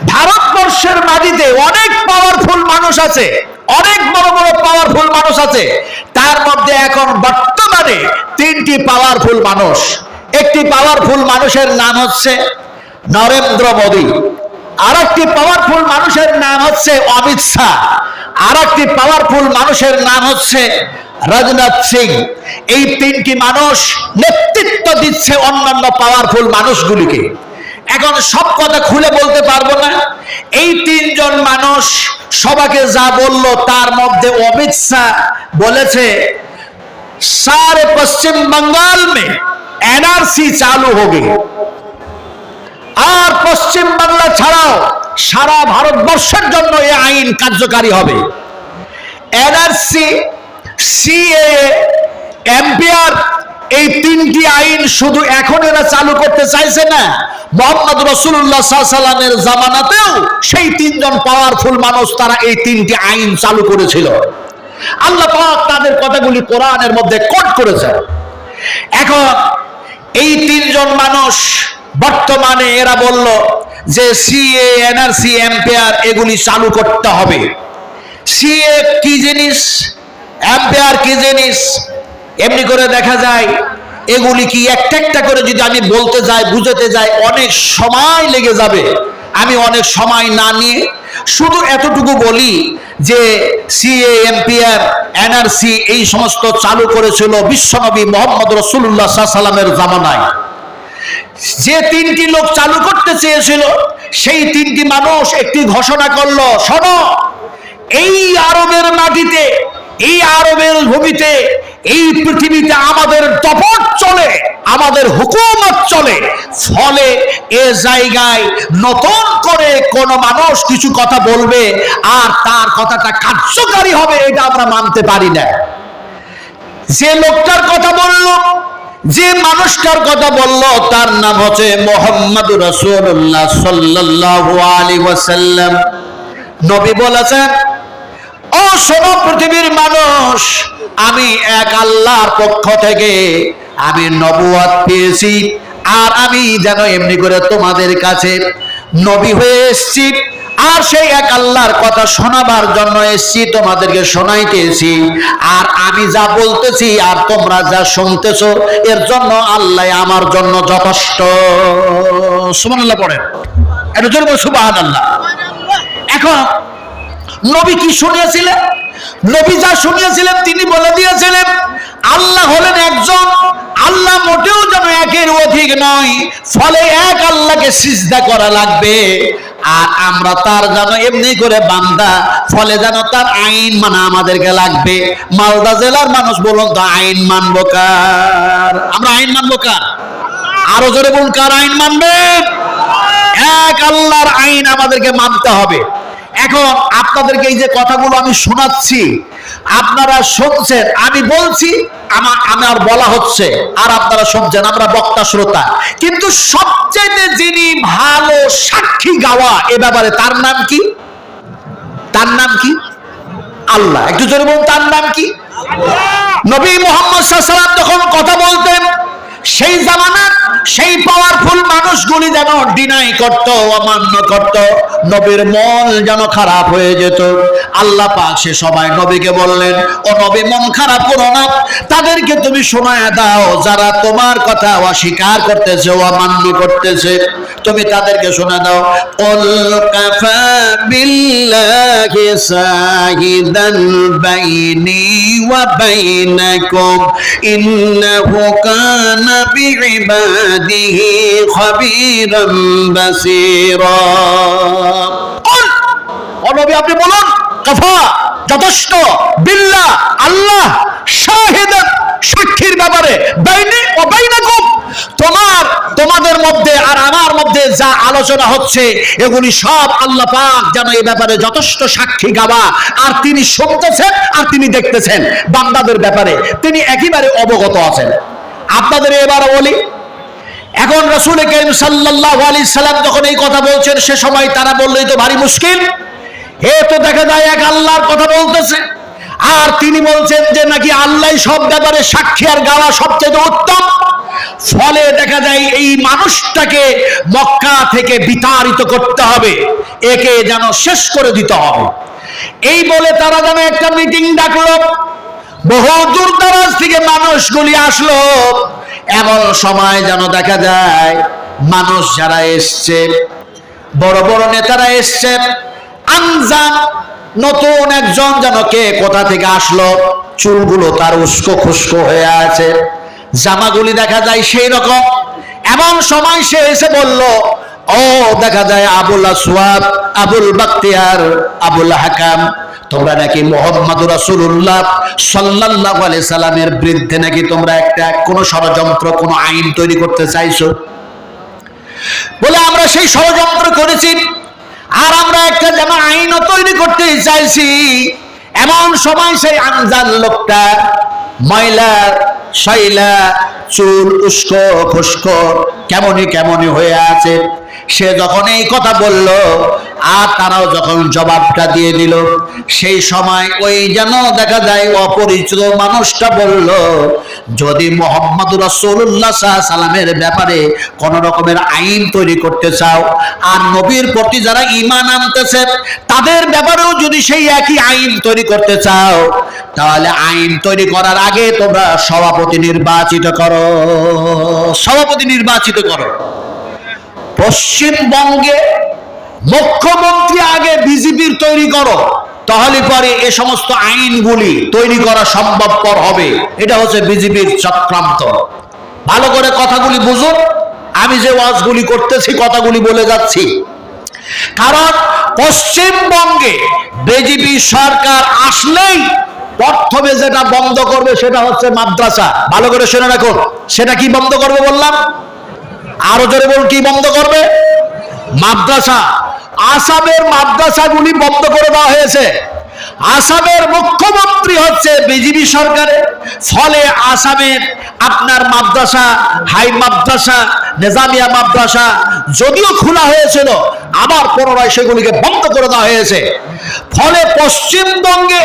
ভারতবর্ষের মাটিতে অনেক পাওয়ারফুল মানুষ আছে, অনেক বড় বড় পাওয়ারফুল মানুষ আছে। তার মধ্যে এখন বর্তমানে তিনটি পাওয়ারফুল মানুষ। একটি পাওয়ারফুল মানুষের নাম হচ্ছে নরেন্দ্র মোদী, আর একটি পাওয়ারফুল মানুষের নাম হচ্ছে অমিত শাহ, আর একটি পাওয়ারফুল মানুষের নাম হচ্ছে রাজনাথ সিং। এই তিনটি মানুষ নেতৃত্ব দিচ্ছে অন্যান্য পাওয়ারফুল মানুষগুলিকে। এখন সব কথা খুলে বলতে পারবো না। এই তিনজন মানুষ সবাইকে যা বলল, তার মধ্যে অমিত শাহ বলেছে सारे पश्चिम बंगाल में एनआरसी चालू होगी, আর পশ্চিম বাংলা ছাড়াও সারা ভারতবর্ষের জন্য এই আইন কার্যকারী হবে। এনআরসি, সিএএ, এমপিআর, এই তিনটি আইন শুধু এখন এরা চালু করতে চাইছে না, মুহাম্মদ রাসূলুল্লাহ সাল্লাল্লাহু আলাইহি ওয়াসাল্লামের জামানাতেও সেই তিনজন পাওয়ারফুল মানুষ তারা এই তিনটি আইন চালু করেছিল। আল্লাহ পাক তাদের কথাগুলি কোরআনের মধ্যে কোট করেছেন। এখন এই তিনজন মানুষ বর্তমানে এরা বলল যে সিএ, এনআরসি, এমপিআর এগুলি চালু করতে হবে। সিএ কি জিনিস, এমপিআর কি জিনিস, এমনি করে দেখা যায় এগুলি কি একটা একটা করে যদি আমি বলতে যাই, বুঝাতে যাই, অনেক সময় লেগে যাবে। আমি অনেক সময় না নিয়ে শুধু এতটুকু বলি যে সিএ, এমপিআর, এনআরসি এই সমস্ত চালু করেছিল বিশ্বনবী মুহাম্মদ রাসূলুল্লাহ সাল্লাল্লাহু আলাইহি ওয়াসাল্লামের জামানায়। যে তিনটি লোক চালু করতে চেয়েছিল সেই তিনটি মানুষ একটি ঘোষণা করলো, শোনো, এই আরবের মাটিতে, এই আরবের ভূমিতে, এই পৃথিবীতে আমাদের দপট চলে, আমাদের হুকুমত চলে। ফলে এ জায়গায় নতুন করে কোন মানুষ কিছু কথা বলবে আর তার কথাটা কার্যকারী হবে, এটা আমরা মানতে পারি না। যে লোকটার কথা বলল, যে মানুষটার কথা বলল, তার নাম হচ্ছে মুহাম্মদ রাসূলুল্লাহ সাল্লাল্লাহু আলাইহি ওয়াসাল্লাম। নবী বলেছেন, ও শোনো পৃথিবীর মানুষ, আমি এক আল্লাহর পক্ষ থেকে আমি নবুয়ত পেয়েছি, আর আমি যেন এমনি করে তোমাদের কাছে নবী হয়ে এসেছি, আর সেই এক আল্লাহর কথা শোনাবার জন্য এসেছি, তোমাদেরকে শোনাইতেছি। আর আমি যা বলতেছি আর তোমরা যা শুনতেছো, এর জন্য আল্লাহ আমার জন্য যথেষ্ট। সুবহানাল্লাহ পড়েন, এর জন্য সুবহানাল্লাহ। এখন নবী কি শুনিয়েছিলেন? নবী যা শুনিয়েছিলেন তিনি বলে দিয়েছিলেন, আল্লাহ হলেন একজন, আল্লাহ মোটেও যেন একের অধিক নয়, ফলে এক আল্লাহকে সিজদা করা লাগবে, আর আমরা তার যেন এমনি করে বান্দা, ফলে যেন তার আইন মানা আমাদেরকে লাগবে। মালদা জেলার মানুষ বলুন তো, আইন মানবো কার? আমরা আইন মানবো কার? আরো জোরে বলুন, কার আইন মানবেন? এক আল্লাহর আইন আমাদেরকে মানতে হবে। এখন আপনাদেরকে এই যে কথাগুলো আমি শোনাচ্ছি, আপনারা শুনছেন, আমি বলছি, আমার বলা হচ্ছে, আর আপনারা শুনছেন, আমরা বক্তা শ্রোতা। কিন্তু সবচেয়ে যিনি ভালো সাক্ষী গাওয়া এ ব্যাপারে, তার নাম কি? তার নাম কি? আল্লাহ। একটু জোরে বলুন, তার নাম কি? নবী মুহাম্মদ সাল্লাল্লাহু আলাইহি ওয়াসাল্লাম যখন কথা বলতেন, সেই জামানার সেই পাওয়ারফুল মানুষগুলি যেন ডিনাই করত, অমান্য করত, নবীর মন যেন খারাপ হয়ে যেত। আল্লাহ পাক সে সবাই নবীকে বললেন, ও নবী, মন খারাপ করো না, তাদেরকে তুমি শোনায় দাও যারা তোমার কথা অস্বীকার করতেছে, অমান্য করতেছে, তুমি তাদেরকে শোনা দাও। কুল কাফা বিল্লাহি শাহিদান বাইনি ওয়া বাইনাকুম ইন্নাহু কানা বিইবাদিহি খাবীরাম বাসীরা। ও নবী, আপনি বলুন, কাফা যথেষ্ট, বিল্লাহ আল্লাহ, শাহিদান সাক্ষীর ব্যাপারে, বাইনি ওয়া বাইনাকুম তোমাদের মধ্যে আর আমার মধ্যে যা আলোচনা হচ্ছে এগুলি সব আল্লাহ পাক যেন এই ব্যাপারে যথেষ্ট সাক্ষী গাওয়া, আর তিনি শুনতেছেন আর তিনি দেখতেছেন বান্দাদের ব্যাপারে, তিনি একেবারে অবগত আছেন। আপনাদের এবার বলি, এখন রাসূল কারীম সাল্লাল্লাহু আলাইহি সাল্লাম যখন এই কথা বলছেন, সে সময় তারা বললেই তো ভারী মুশকিল, এ তো দেখা যায় এক আল্লাহর কথা বলতেছে, আর তিনি বলছেন যে নাকি আল্লাহ সব ব্যাপারে সাক্ষী আর গাওয়া সবচেয়ে উত্তম। ফলে দেখা যায় এই মানুষটাকে মক্কা থেকে বিতাড়িত করতে হবে, একে যেন শেষ করে দিতে হবে। এই বলে তারা যেন একটা মিটিং ডাকলো, বহু দূর দরাজ থেকে মানুষগুলি আসলো। এমন সময় যেন দেখা যায় মানুষ যারা এসছে, বড় বড় নেতারা এসছে। আনজান নতুন একজন যেন কে কোথা থেকে আসলো, চুলগুলো তার উস্কো খুস্কো হয়ে আছে, জামাগুলি দেখা যায় সেই রকম। এমন সময় সে এসে বলল, ও দেখা যায় আবুল আসওয়াদ, আবুল বাখতিয়ার, আবুল হাকাম, তোমরা নাকি মুহাম্মদুর রাসূলুল্লাহ সাল্লাল্লাহু আলাইহি সাল্লামের বিরুদ্ধে নাকি তোমরা একটা কোন ষড়যন্ত্র, কোন আইন তৈরি করতে চাইছো। বলে আমরা সেই ষড়যন্ত্র করেছি, আর আমরা একটা যেন আইনও তৈরি করতে চাইছি। এমন সময় সেই আনজান লোকটা ময়লা শৈলা, চুল উস্কো খুস্কো কেমনই কেমনই হয়ে আছে, সে যখন এই কথা বলল আর তারাও যখন জবাবটা দিয়ে দিল, সেই সময় ওই যেন দেখা যায় অপরিচিত মানুষটা বলল, যদি মুহাম্মদুর রাসূলুল্লাহ সাল্লাল্লাহু আলাইহি সাল্লামের ব্যাপারে কোন রকমের আইন তৈরি করতে চাও, আর নবীর প্রতি যারা ঈমান আনতেছে তাদের ব্যাপারেও যদি সেই একই আইন তৈরি করতে চাও, তাহলে আইন তৈরি করার আগে তোমরা সভাপতি নির্বাচিত করো, সভাপতি নির্বাচিত করো। পশ্চিমবঙ্গে মুখ্যমন্ত্রী আগে বিজেপির তৈরি করো, তাহলে পরে এ সমস্ত আইনগুলি তৈরি করা সম্ভবপর হবে। এটা হচ্ছে বিজেপির চক্রান্ত। ভালো করে কথাগুলি বুঝুন, আমি যে ওয়াজগুলি করতেছি কথাগুলি বলে যাচ্ছি। কারণ পশ্চিমবঙ্গে বিজেপি সরকার আসলেই প্রথমে যেটা বন্ধ করবে সেটা হচ্ছে মাদ্রাসা। ভালো করে শুনে রাখুন, সেটা কি বন্ধ করবে বললাম? আরো জোরে বলুন, কি বন্ধ করবে? মাদ্রাসা। আসামের মাদ্রাসাগুলি বন্ধ করে দেওয়া হয়েছে। আসামের মুখ্যমন্ত্রী হচ্ছে বিজেপি সরকারের, ফলে আসামের আপনার মাদ্রাসা, হাই মাদ্রাসা, নিজামিয়া মাদ্রাসা যদিও খোলা হয়েছিল, আবার পুনরায় সেগুলিকে বন্ধ করে দেওয়া হয়েছে। ফলে পশ্চিমবঙ্গে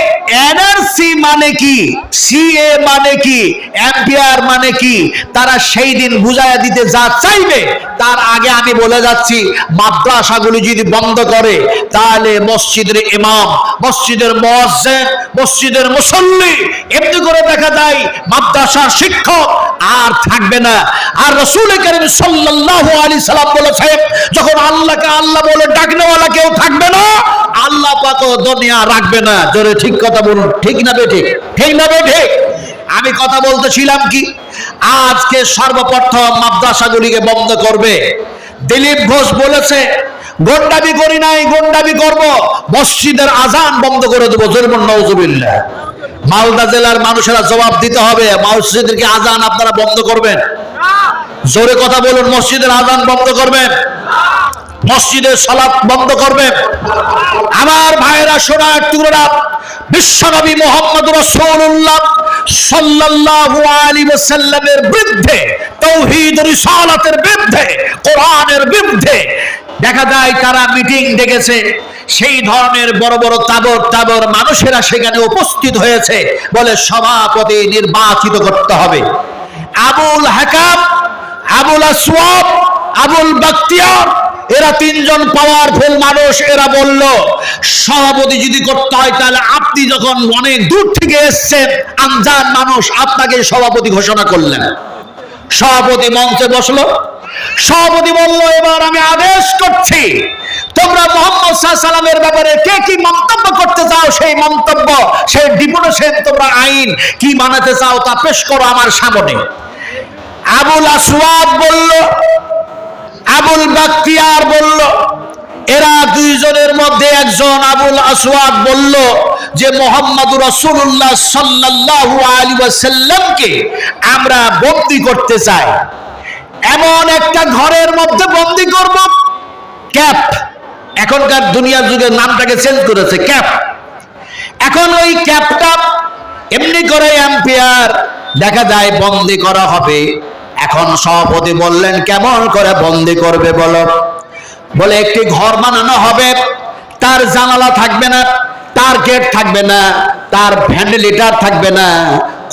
এনআরসি মানে কি, সিএ মানে কি, এমপিআর মানে কি, তারা সেই দিন বুঝাইয়া দিতে যা চাইবে, তার আগে আমি বলে যাচ্ছি, মাদ্রাসাগুলি যদি বন্ধ করে তাহলে মসজিদের ইমাম, মসজিদের মুয়াজ্জিন, মসজিদের মুসল্লি, এমনি করে দেখা যায় মাদ্রাসার শিক্ষক আর থাকবে না। আর রাসূল কারীম সাল্লাল্লাহু আলাইহি সাল্লাম বলেছেন, যখন আল্লাহকে আল্লাহ বলে ডাকনেওয়ালা কেউ থাকবে না, আল্লাহ পাকও দুনিয়া রাখবে না। জোরে ঠিক কথা বলুন, ঠিক না বেঠিক? ঠিক না বেঠিক? আমি কথা বলতেছিলাম কি, আজকে সর্বপ্রথম মাদ্রাসাগুলিকে বন্ধ করবে। দিলীপ ঘোষ বলেছে, গন্ডাবি করি নাই, গন্ডাবি করব, মসজিদের আজান বন্ধ করে দেবো। জোরে বলুন নাউজুবিল্লাহ। মালদা জেলার মানুষেরা জবাব দিতে হবে, মসজিদের কি আজান আপনারা বন্ধ করবেন? জোরে কথা বলুন, মসজিদের আজান বন্ধ করবেন? মসজিদের সালাত বন্ধ করবেন? আমার ভাইয়েরা, শোনার টুকরা, বিশ্বনবী মুহাম্মদুর রাসূলুল্লাহ সাল্লাল্লাহু আলাইহি ওয়াসাল্লামের বিরুদ্ধে, তাওহীদ রিসালাতের বিরুদ্ধে, কোরআনের বিরুদ্ধে দেখা যায় তারা মিটিং ডেকেছে। সেই ধরনের বড় বড় তাবর তাবর মানুষেরা সেখানে উপস্থিত হয়েছে, বলে সভাপতি নির্বাচিত করতে হবে। আবুল হাকাম, আবুল আসওয়াদ, আবুল বাখতিয়ার, এরা তিনজন পাওয়ারফুল মানুষ। এরা বলল, সভাপতি যদি করতে হয় তাহলে আপনি যখন অনেক দূর থেকে এসেছেন, আনজান মানুষ, আপনাকে সভাপতি ঘোষণা করলেন। সভাপতি মঞ্চে বসলো। সভাপতি বলল, এবার আমি আদেশ করছি, তোমরা মুহাম্মদ সাল্লাল্লাহু আলাইহি সাল্লামের ব্যাপারে কে কি মন্তব্য করতে চাও, সেই মন্তব্য, সেই ডিপুটেশন, তোমরা আইন কি বানাতে চাও তা পেশ করো আমার সামনে। আবুল আসওয়াদ বলল, আবুল বাখতিয়ার বলল, এরা দুইজনের মধ্যে একজন আবুল আসওয়াদ বলল যে মুহাম্মদুর রাসূলুল্লাহ সাল্লাল্লাহু আলাইহি ওয়াসাল্লামকে আমরা বন্দী করতে চাই। এমন একটা ঘরের মধ্যে বন্দী করব, ক্যাপ, এখনকার দুনিয়ার যুগে নামটাকে চেঞ্জ করেছে, ক্যাপ। এখন ওই ক্যাপটা এমনি করে এম্পিয়ার দেখা যায় বন্দী করা হবে। এখন সভাপতি বললেন, কেমন করে বন্দী করবে বলো? বলে, একটি ঘর বানানো হবে, তার জানালা থাকবে না, তার গেট থাকবে না, তার ভেন্টিলেটর থাকবে না,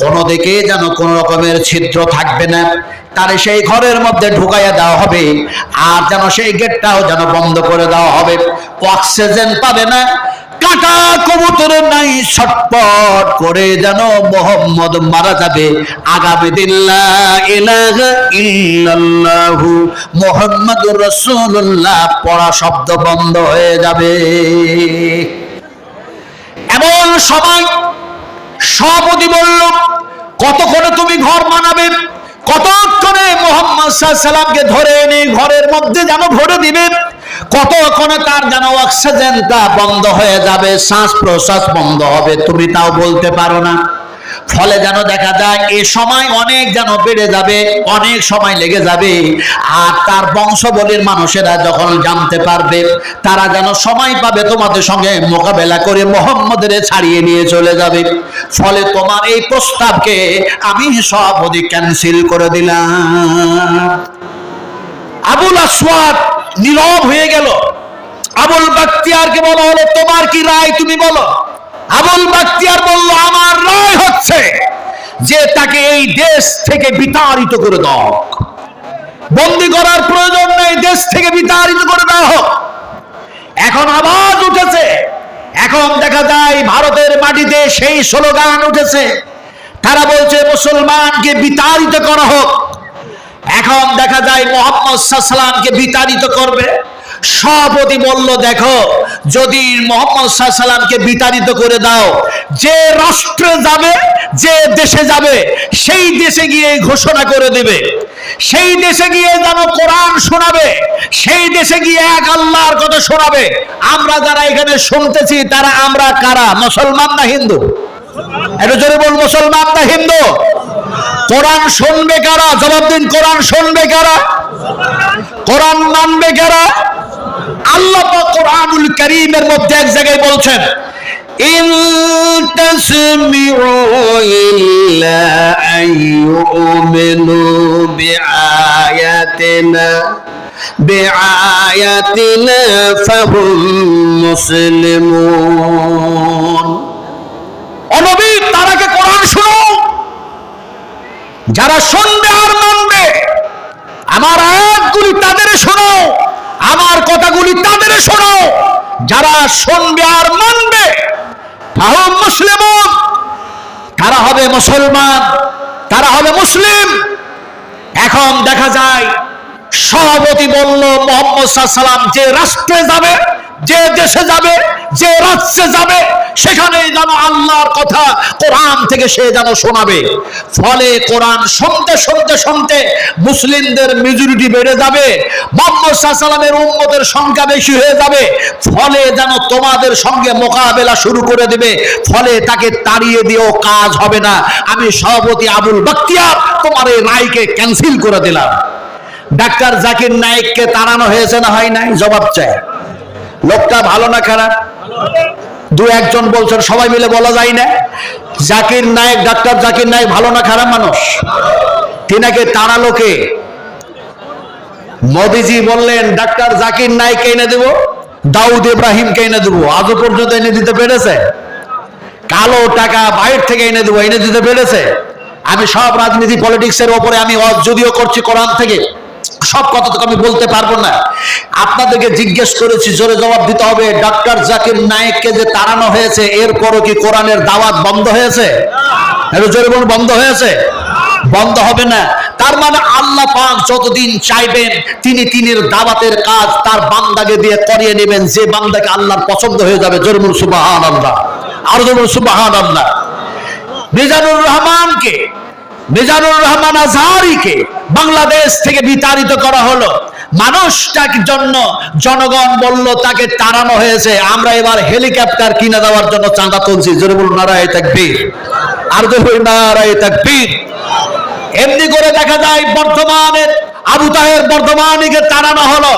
কোনো দিকে যেন কোনো রকমের ছিদ্র থাকবে না, তারে সেই ঘরের মধ্যে ঢুকাইয়া দেওয়া হবে। আর যেন সেই গেটটাও যেন বন্ধ করে দেওয়া হবে। অক্সিজেন পাবে না, কাটা কবুতর নাই, ছটপট করে যেন মোহাম্মদ মারা যাবে। আগামী দিন লা ইলাহা ইল্লাল্লাহু মুহাম্মাদুর রাসূলুল্লাহ পড়া শব্দ বন্ধ হয়ে যাবে। এমন সময় সভাপতি বলল, কতক্ষণে তুমি ঘর বানাবে? কতক্ষণে মুহাম্মদ সাল্লাল্লাহু আলাইহি সাল্লামকে ধরে এনে ঘরের মধ্যে যেন ভরে দিবে? কতক্ষণে তার যেন অক্সিজেনটা বন্ধ হয়ে যাবে, শ্বাস প্রশ্বাস বন্ধ হবে, তুমি তাও বলতে পারো না। ফলে যেন দেখা যায় এ সময় অনেক যেন বেড়ে যাবে, অনেক সময় লেগে যাবে। আর তার বংশবলীর মানুষেরা যখন জানতে পারবে, তারা যেন সময় পাবে তোমাদের সঙ্গে মোকাবেলা করে মুহাম্মদের ছাড়িয়ে নিয়ে চলে যাবে। ফলে তোমার এই প্রস্তাবকে আমি সভাপতি ক্যান্সেল করে দিলাম। আবুল আসওয়াদ নীরব হয়ে গেল। আবুল বাখতিয়ারকে বলা হলো, তোমার কি রায় তুমি বলো। আবুল বাখতিয়ার বলল, আমার রায় হচ্ছে যে তাকে এই দেশ থেকে বিতাড়িত করে দাও, বন্দী করার প্রয়োজন নেই, দেশ থেকে বিতাড়িত করে দেওয়া হোক। এখন আওয়াজ উঠেছে, এখন দেখা যায় ভারতের মাটিতে সেই স্লোগান উঠেছে, তারা বলছে মুসলমানকে বিতাড়িত করা হোক। এখন দেখা যায় মুহাম্মদ সাল্লাল্লাহু আলাইহি সাল্লামকে বিতাড়িত করবে। সভাপতি বলল, দেখো, যদি মুহাম্মদ সাল্লাল্লাহু আলাইহি সাল্লামকে বিতাড়িত করে দাও, যে রাষ্ট্রে যাবে, যে দেশে যাবে, সেই দেশে গিয়ে ঘোষণা করে দিবে, সেই দেশে গিয়ে যেন কোরআন শোনাবে, সেই দেশে গিয়ে এক আল্লাহর কথা শোনাবে। আমরা যারা এখানে শুনতেছি তারা আমরা কারা? মুসলমান না হিন্দু? একটু জোরে বল, মুসলমান না হিন্দু? কোরআন শুনবে কারা? জবাব দিন, কোরআন শুনবে কারা? কোরআন মানবে কারা? আল্লাহ পাক কোরআনুল কারীমের মধ্যে এক জায়গায় বলছেন, ইন তাসমিউ ইল্লা আইয়ুমিনু বিআয়াতিনা ফাহুম মুসলিমুন। ও নবী, তারাকে কোরআন শোনাও, যারা শুনবে আর মানবে। আমার আয়াতগুলি তাদের শোনাও, আমার কথাগুলি তাদের শোনাও। যারা শুনবে আর মানবে, ফাহুম মুসলিমুন, তারা হবে মুসলমান, তারা হবে মুসলিম। এখন দেখা যায় সভাপতি বলল, মুহাম্মদ সাল্লাল্লাহু আলাইহি সাল্লাম যে রাষ্ট্রে যাবে, যে দেশে যাবে, যে রাজ্যে যাবে, সেখানে যেন আল্লাহর কথা কোরআন থেকে সে যেন শোনাবে। ফলে কোরআন শুনতে শুনতে শুনতে মুসলিমদের মেজরিটি বেড়ে যাবে, মুহাম্মদ সাল্লাল্লাহু আলাইহি সাল্লামের উম্মতের সংখ্যা বেশি হয়ে যাবে। ফলে যেন তোমাদের সঙ্গে মোকাবেলা শুরু করে দেবে। ফলে তাকে তাড়িয়ে দিয়েও কাজ হবে না। আমি সভাপতি আবুল বাখতিয়ার তোমার এই রায়কে ক্যান্সেল করে দিলাম। ডাক্তার জাকির নায়েককে তাড়ানো হয়েছে না হয় নাই? জবাব চাই। লোকটা ভালো না খারাপ? দু একজন বলছেন, সবাই মিলে বলা যায় না। জাকির নায়েক, ডাক্তার জাকির নায়েক ভালো না খারাপ মানুষ? তিনাকে তাড়ালো কে? মোদিজি বললেন ডাক্তার জাকির নায়েককে এনে দেব, দাউদ ইব্রাহিমকে এনে দেবো। আজও পর্যন্ত এনে দিতে পেরেছে? কালো টাকা বাইরে থেকে এনে দেবো, এনে দিতে পেরেছে? আমি সব রাজনীতি পলিটিক্সের ওপরে আমি যদিও করছি কোরআন থেকে, সব কথা তো আমি বলতে পারবো না। আপনাদেরকে জিজ্ঞেস করেছি, জোরে জবাব দিতে হবে। ডাক্তার জাকির নায়েককে যে তাড়ানো হয়েছে, এরপরও কি কোরআনের দাওয়াত বন্ধ হয়েছে? জোরে বলুন, বন্ধ হয়েছে? বন্ধ হবে না। তার মানে আল্লাহ পাক যতদিন চাইবেন তিনি তিনের দাওয়াতের কাজ তার বান্দাকে দিয়ে করিয়ে নেবেন, যে বান্দাকে আল্লাহর পছন্দ হয়ে যাবে। জোরে বলুন সুবহানাল্লাহ, আর জোরে বলুন সুবহানাল্লাহ। মিজানুর রহমানকে, মিজানুর রহমান আজহারীকে বাংলাদেশ থেকে বিতাড়িত করা হলো। মানুষটার জন্য জনগণ বলল তাকে তাড়ানো হয়েছে, আমরা এবার হেলিকপ্টার কিনে দেওয়ার জন্য চাঁদা তুলছি। জোরে বলুন নারায়ে তাকবীর, আর জোরে বলুন নারায়ে তাকবীর। এমনি করে দেখা যায় বর্ধমানের আবু তাহের বর্ধমানীকে তাড়ানো হলো।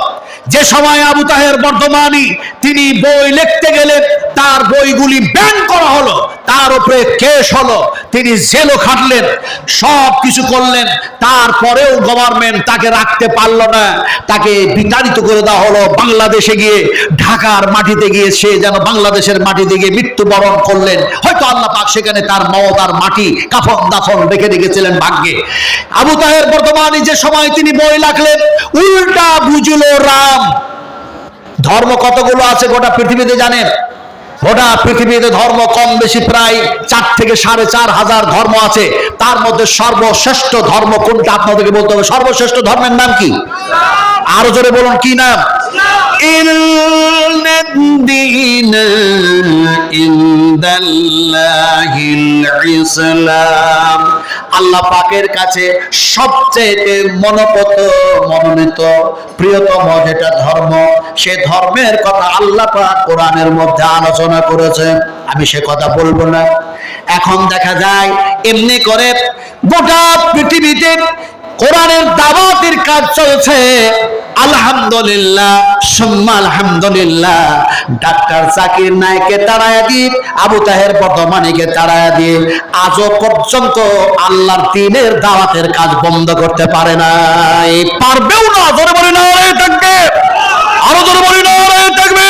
যে সময় আবু তাহের বর্ধমানী তিনি বই লিখতে গেলেন, তার বইগুলি ব্যান করা হলো, তার উপরে কেস হলো। তিনি জেলও খাটলেন, সব কিছু করলেন, তারপরেও গভর্নমেন্ট তাকে রাখতে পারলো না, তাকে বিতাড়িত করে দেওয়া হলো। বাংলাদেশে গিয়ে, ঢাকার মাটিতে গিয়ে সে যেন বাংলাদেশের মাটিতে গিয়ে মৃত্যুবরণ করলেন। হয়তো আল্লাহ পাক সেখানে তার মওত আর মাটি কাফন দাফন রেখে রেখেছিলেন ভাগ্যে। আবু তাহের বর্তমানে যে সময় তিনি বই লিখলেন, উল্টা বুঝলো রাম। ধর্ম কতগুলো আছে গোটা পৃথিবীতে জানেন? গোটা পৃথিবীতে ধর্ম কম বেশি প্রায় 4 থেকে 4,500 ধর্ম আছে। তার মধ্যে সর্বশ্রেষ্ঠ ধর্ম কোনটা আপনাদেরকে বলতে হবে। সর্বশ্রেষ্ঠ ধর্মের নাম কি? আরো জোরে বলুন, কি নাম? ইসলাম। আল্লাহ পাকের কাছে সবচেয়ে মনোনীত প্রিয়তম যেটা ধর্ম, সে ধর্মের কথা আল্লাহ পাক কোরআনের মধ্যে আলোচনা করেছেন। আমি সে কথা বলবো না। এখন দেখা যায় এমনি করে গোটা পৃথিবীতে কোরআনের দাওয়াতের কাজ চলছে। আলহামদুলিল্লাহ, সুম্মা আলহামদুলিল্লাহ। ডাক্তার জাকির নায়েককে তাড়ায়া দিয়ে, আবু তাহের বর্তমানীকে তাড়ায়া দিয়ে আজও পর্যন্ত আল্লাহর দ্বীনের দাওয়াতের কাজ বন্ধ করতে পারে নাই, পারবেও না। জোরে বলি না থাকবে, আরো জোরে বলি না থাকবে।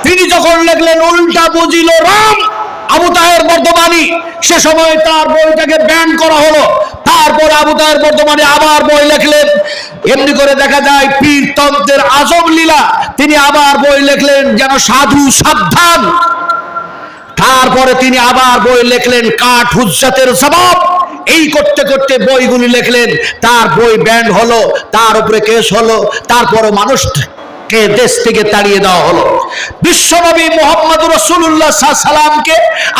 তিনি যখন লিখলেন উল্টা বুঝিল রাম, আবু তাহের বর্তমানী, সে সময় তার বইটাকে ব্যান করা হলো। তারপর আবু তাহের বর্তমানে আবার বই লিখলেন। এমনি করে দেখা যায় পীরতন্ত্রের আজব লীলা, তিনি আবার বই লিখলেন যেন সাধু সাবধান। তারপরে তিনি আবার বই লিখলেন কাঠ হুজ্জাতের জবাব। এই করতে করতে বইগুলি লিখলেন, তার বই ব্যান্ড হলো, তার উপরে কেস হলো, তারপরে মানুষকে দেশ থেকে তাড়িয়ে দেওয়া হলো। বিশ্বনবী মুহাম্মদ রাসূলুল্লাহ সাল্লাল্লাহু আলাইহি সাল্লামকে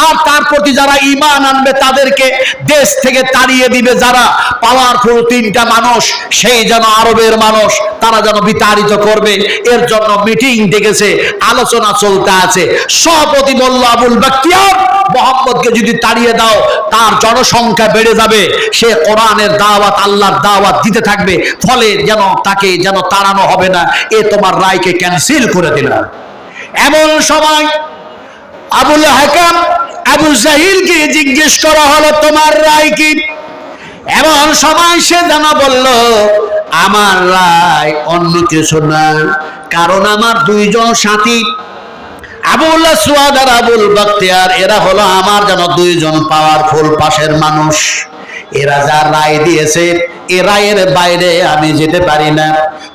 আর তার প্রতি যারা ঈমান আনবে তাদেরকে দেশ থেকে তাড়িয়ে দিবে যারা পাওয়ারফুল 3টা মানুষ, সেই যেন আরবের মানুষ, তারা যেন বিতাড়িত করবে। এর জন্য মিটিং ডেকেছে, আলোচনা চলতে আছে। সভাপতি বলল, আবুল বাক্তিয়ার, মুহাম্মদকে যদি তাড়িয়ে দাও তার জনসংখ্যা বেড়ে যাবে, সে কোরআনের দাওয়াত, আল্লাহর দাওয়াত দিতে থাকবে, ফলে যেন তাকে যেন তাড়ানো হবে না। এ তোমার রায়কে ক্যান্সেল করে দিলাম। এমন সময় আবুল হাকাম আবু জাহিলকে জিজ্ঞেস করা হলো, তোমার রায় কি? এমন সময় সে যেন বলল, আমার রায় অন্য কিছু না, কারণ আমার 2 জন সাথী আবুল আসওয়াদ আর আবুল বাক্তিয়ার, এরা হলো আমার যেন 2 জন পাওয়ারফুল পাশের মানুষ। এরা যা রায় দিয়েছে, এ রায়ের বাইরে আমি যেতে পারি না।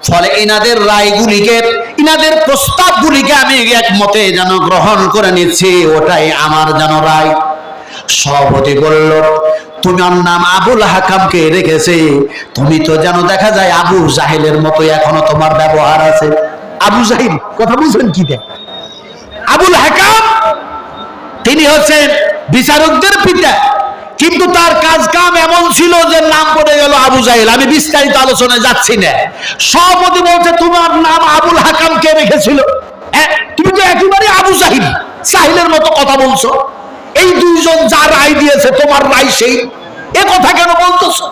ফলে ইনাদের রায়গুলিকে, ইনাদের প্রস্তাবগুলিকে আমি একমতে যেন গ্রহণ করে নিচ্ছি, ওটাই আমার যেন রায়। সভাপতি বলল, তোমার নাম আবুল হাকামকে রেখেছে, তুমি তো যেন দেখা যায় আবু জাহিলের মতো এখনো তোমার ব্যবহার আছে। আবু জাহিল কথা বুঝলেন কি? আবুল হাকাম তিনি হচ্ছেন বিচারকদের পিতা, কিন্তু তার কাজ কাম এমন ছিল যে নাম পড়ে গেল আবু জাহিল। আমি বিস্তারিত আলোচনায় যাচ্ছি না। সভাপতি বলছে, তোমার নাম আবুল হাকাম কে রেখেছিল? তুমি তো একেবারে আবু জাহিল, সাহিলের মতো কথা বলছো। এই 2 জন যা রায় দিয়েছে তোমার রায় সেই, এ কথা কেন বলতেছো?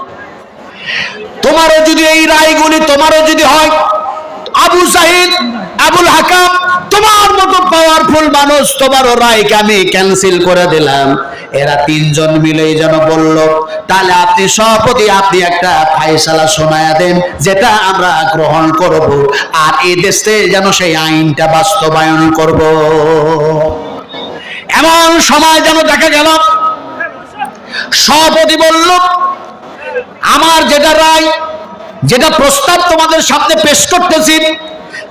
তোমারও যদি এই রায়গুলি তোমারও যদি হয়, আবু জাহিল, আবুল হাকাম, তোমার মতো পাওয়ারফুল মানুষ, তোমারও রায়কে আমি ক্যান্সেল করে দিলাম। এরা 3 জন মিলেই যেন বলল, তাহলে আপনি সভাপতি, আপনি একটা ফায়সালা শোনায়া দেন যেটা আমরা গ্রহণ করব, আর এই দেশে যেন সেই আইনটা বাস্তবায়ন করব। এমন সময় যেন দেখা গেল সভাপতি বলল, আমার যেটা রায়, যেটা প্রস্তাব তোমাদের সামনে পেশ করতেছি,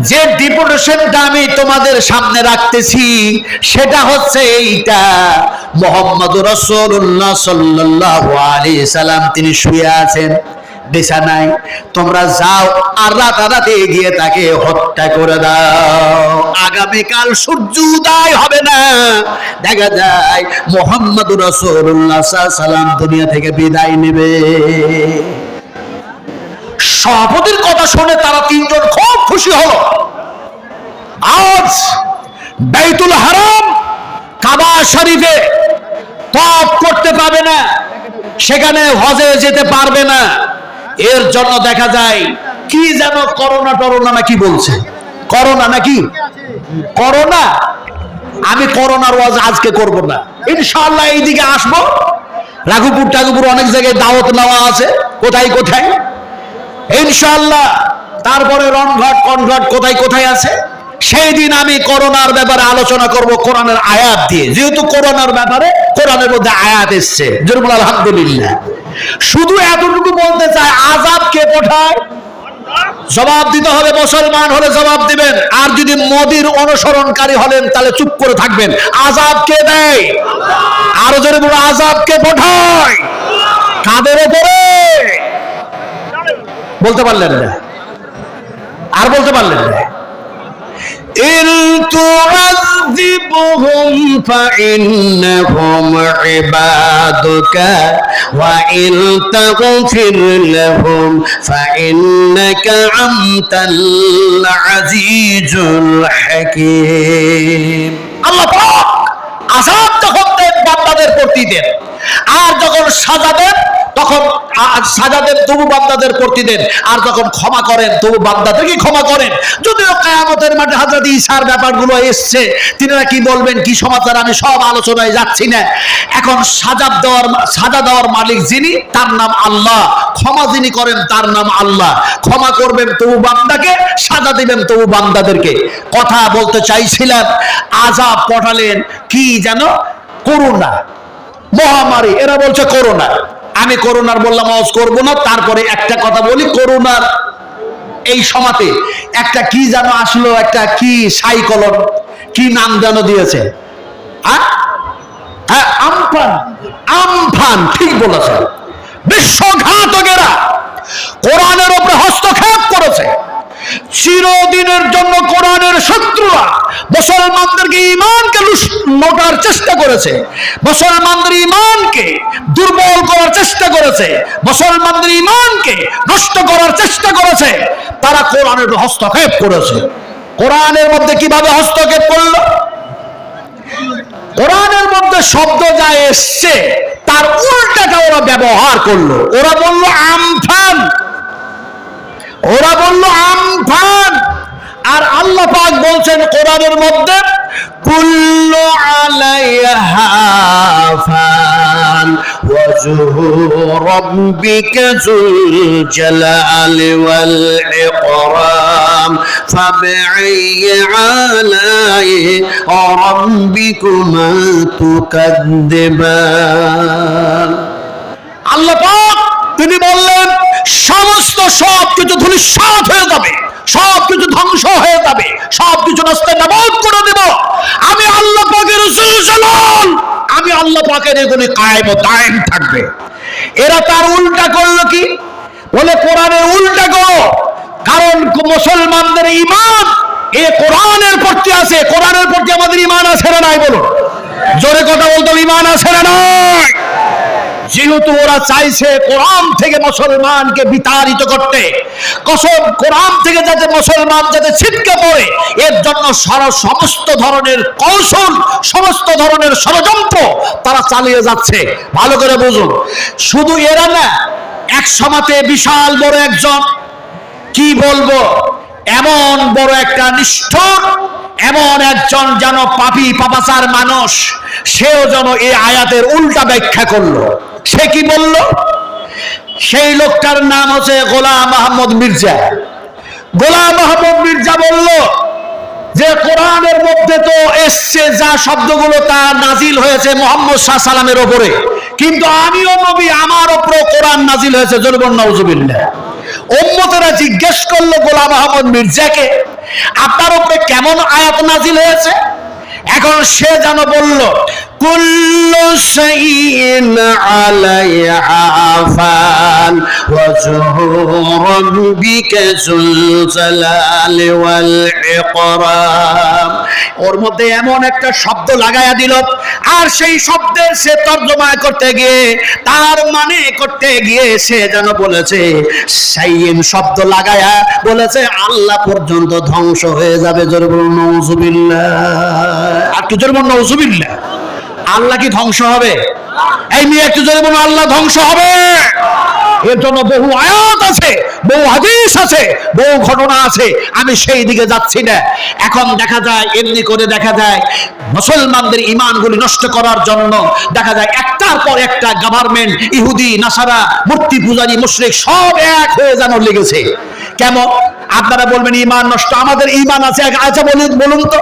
যে ডিপুটেশনটা আমি তোমাদের সামনে রাখতেছি, সেটা হচ্ছে এইটা। মুহাম্মদুর রাসূলুল্লাহ সাল্লাল্লাহু আলাইহি সাল্লাম তিনি শুয়ে আছেন বিছানায়, তোমরা যাও আর রাতারাতি গিয়ে তাকে হত্যা করে দাও। আগামীকাল সূর্য উদয় হবে না, দেখা যায় মুহাম্মদুর রাসূলুল্লাহ সাল্লাল্লাহু আলাইহি সাল্লাম দুনিয়া থেকে বিদায় নেবে। সভাপতির কথা শুনে তারা 3 জন খুব খুশি হলো। আজ বাইতুল হারাম কাবা শরীফে তওয়াফ করতে পারবে না, সেখানে হজে যেতে পারবে না। এর জন্য দেখা যায় কি যেন করোনা নাকি বলছে, করোনা নাকি করোনা, আমি করোনার ওয়াজ আজকে করব না, ইনশাআল্লাহ এইদিকে আসবো। রাঘুপুর টাঘুপুর অনেক জায়গায় দাওয়াত নেওয়া আছে, কোথায় কোথায় ইনশাআল্লাহ। তারপরে রনঘাট কনঘাট কোথায় কোথায় আছে। সেই দিন আমি করোনার ব্যাপারে আলোচনা করব কোরআনের আয়াত দিয়ে, যেহেতু করোনার ব্যাপারে কোরআনের মধ্যে আয়াত এসছে। জরুর আলহামদুলিল্লাহ। শুধু এতটুকু বলতে চাই, আযাব কে পাঠায়? জবাব দিতে হবে। মুসলমান হলে জবাব দিবেন, আর যদি মোদির অনুসরণকারী হলেন তাহলে চুপ করে থাকবেন। আযাব কে দেয়? আরো জোরে বলো, আযাব কে পাঠায়? কাদের উপরে? বলতে পারলেন না, আর বলতে পারলেন না। إن تعذبهم فإنهم عبادك وإن تغفر لهم فإنك أنت العزيز الحكيم। আল্লাহ পাক আযাব যখন দেন বান্দাদের প্রতি দেন, আর যখন সাজা দেন তখন সাজা দেন তবু বান্দাদের প্রতি দেন, আর যখন ক্ষমা করেন তবু বান্দাদেরকে ক্ষমা করেন। যদিও কিয়ামতের মাঠে হযরত ঈসার ব্যাপারগুলো এসছে, তিনারা কি বলবেন কি সমাচার আমি সব আলোচনায় যাচ্ছি না। এখন সাজা দেওয়ার মালিক যিনি, তার নাম আল্লাহ। ক্ষমা যিনি করেন তার নাম আল্লাহ। ক্ষমা করবেন তবু বান্দাকে, সাজা দিবেন তবু বান্দাদেরকে। কথা বলতে চাইছিলাম, আযাব পাঠালেন কি জানো? করোনা মহামারী। এরা বলছে করোনা, আমি করোনার বললাম ওয়াজ করব না। তারপরে একটা কথা বলি, করোনার এই সমাতে একটা কি জানো আসলো, একটা কি সাইক্লোন, কি নাম জানো দিয়েছে? আমফান। আমফান, ঠিক বলেছে। বিশ্বঘাতকেরা কোরআনের উপরে হস্তক্ষেপ করেছে। চিরদিনের জন্য কোরআনের শত্রুরা মুসলমানদেরকে ঈমানকে নোটার চেষ্টা করেছে, মুসলমানদের ঈমানকে দুর্বল করার চেষ্টা করেছে, মুসলমানদের ঈমানকে নষ্ট করার চেষ্টা করেছে। তারা কোরআনের হস্তক্ষেপ করেছে। কোরআনের মধ্যে কিভাবে হস্তক্ষেপ করলো? কোরআনের মধ্যে শব্দ যা এসছে তার উল্টাটা ওরা ব্যবহার করলো। ওরা বলল আমফান, ওরা বলল আমফান। আর আল্লাহ পাক বলছেন কোরআনের মধ্যে কুল্লু আলাইহা ফান ওয়াজহু রাব্বিকা যুল জালালি ওয়াল ইকরাম ফাবিআইয়ি আলাই রাব্বিকুমা তুকাদ্দিবান। আল্লাহ পাক তিনি বললেন সমস্ত সবকিছু ধূলিসাৎ হয়ে যাবে, সবকিছু ধ্বংস হয়ে যাবে, সবকিছু নাস্তানাবুদ করে দেব। আমি আল্লাহ পাকের জুলজালাল, আমি আল্লাহ পাকের এগুলি কায়েম ও দায়েম থাকবে। এরা তার উল্টা করলো কি? বলে কোরআনের উল্টা করো, কারণ মুসলমানদের ঈমান এ কোরআনের প্রতি আছে। কোরআনের প্রতি আমাদের ঈমান আছে না নাই? বলো জোরে কথা বলতে, ঈমান আছে না নাই? যেহেতু ওরা চাইছে কোরআন থেকে মুসলমানকে বিতাড়িত করতে, কসম কোরআন থেকে যাতে মুসলমান যাতে ছিটকে পড়ে, এর জন্য সমস্ত ধরনের কৌশল, সমস্ত ধরনের ষড়যন্ত্র তারা চালিয়ে যাচ্ছে। ভালো করে বুঝুন। শুধু এরা না, এক সমাজে বিশাল বড় একজন, কি বলবো, এমন বড় একটা নিষ্ঠুর, এমন একজন যেন পাপী পাপাচার মানুষ, সেও যেন এই আয়াতের উল্টা ব্যাখ্যা করলো। সে কি বলল? সেই লোকটার নাম হচ্ছে গোলাম মাহমুদ মির্জা। গোলাম মাহমুদ মির্জা বলল যে কোরআনের মধ্যে তো এসছে যা শব্দগুলো তা নাজিল হয়েছে মুহাম্মদ সাল্লাল্লাহু আলাইহি সাল্লামের উপরে, কিন্তু আমিও নবী, আমার উপরে কোরআন নাজিল হয়েছে। জোরে বলুন নাউজুবিল্লাহ। উম্মতেরা জিজ্ঞেস করলো গোলাম মাহমুদ মির্জাকে, আপনার উপরে কেমন আয়াত নাজিল হয়েছে? এখন সে যেন বলল কুল্লু শাইইন আলাইহা ফান ওয়াজহু রাব্বিকা যুল জালালি ওয়াল ইকরাম। ওর মধ্যে এমন একটা শব্দ লাগায়া দিল, আর সেই শব্দের সে তর্জমা করতে গিয়ে, তার মানে করতে গিয়ে সে যেন বলেছে, শাইইন শব্দ লাগায়া বলেছে আল্লাহ পর্যন্ত ধ্বংস হয়ে যাবে। জোরে বলুন নাউজুবিল্লাহ। আর কি জোরে বলুন নাউজুবিল্লাহ। আল্লাহ কি ধ্বংস হবে? এই মেয়ে একটু জোরে বলুন, আল্লাহ ধ্বংস হবে? এর জন্য বহু আয়াত আছে, বহু হাদিস আছে, বহু ঘটনা আছে, আমি সেই দিকে যাচ্ছি না। এখন দেখা যায়, এমনি করে দেখা যায় মুসলমানদের ঈমানগুলি নষ্ট করার জন্য দেখা যায় একটার পর একটা গভর্নমেন্ট, ইহুদি, নাসারা, মূর্তি পূজারী, মুশরিক সব এক হয়ে যেন লেগেছে। কেমন? আপনারা বলবেন ঈমান নষ্ট, আমাদের ঈমান আছে। আচ্ছা বলুন তো,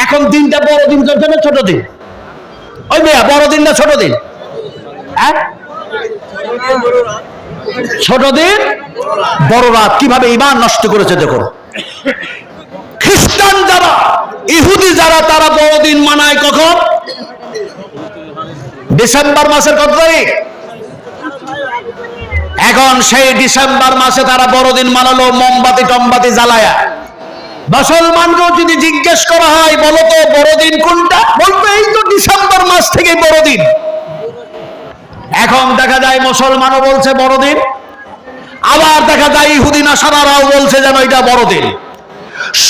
এখন দিনটা বড় দিন চলছে না ছোট দিন? ওই মেয়া, বড় দিন না ছোট দিন? হ্যাঁ, ছোট দিন, বড় রাত। কিভাবে ঈমান নষ্ট করেছে দেখো। খ্রিস্টান যারা, ইহুদি যারা, তারা বড়দিন মানায় কখন? ডিসেম্বর মাসের কত তারিখ? এখন সেই ডিসেম্বর মাসে তারা বড়দিন মানালো মোমবাতি টমবাতি জ্বালায়া। মুসলমানকেও যদি জিজ্ঞেস করা হয় বলো তো বড়দিন কোনটা, বলবে এই তো ডিসেম্বর মাস থেকে বড়দিন। এখন দেখা যায় মুসলমানও বলছে বড়দিন, আবার দেখা যায় ইহুদি নাসারারাও বলছে যেন এটা বড়দিন।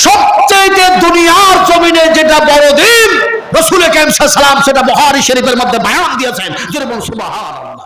সবচেয়ে দুনিয়ার জমিনে যেটা বড়দিন, রাসূল কারীম সাল্লাল্লাহু আলাইহি ওয়াসাল্লাম সেটা বুখারী শরীফের মধ্যে বয়ান দিয়েছেন। যেরকম সুবহানাল্লাহ।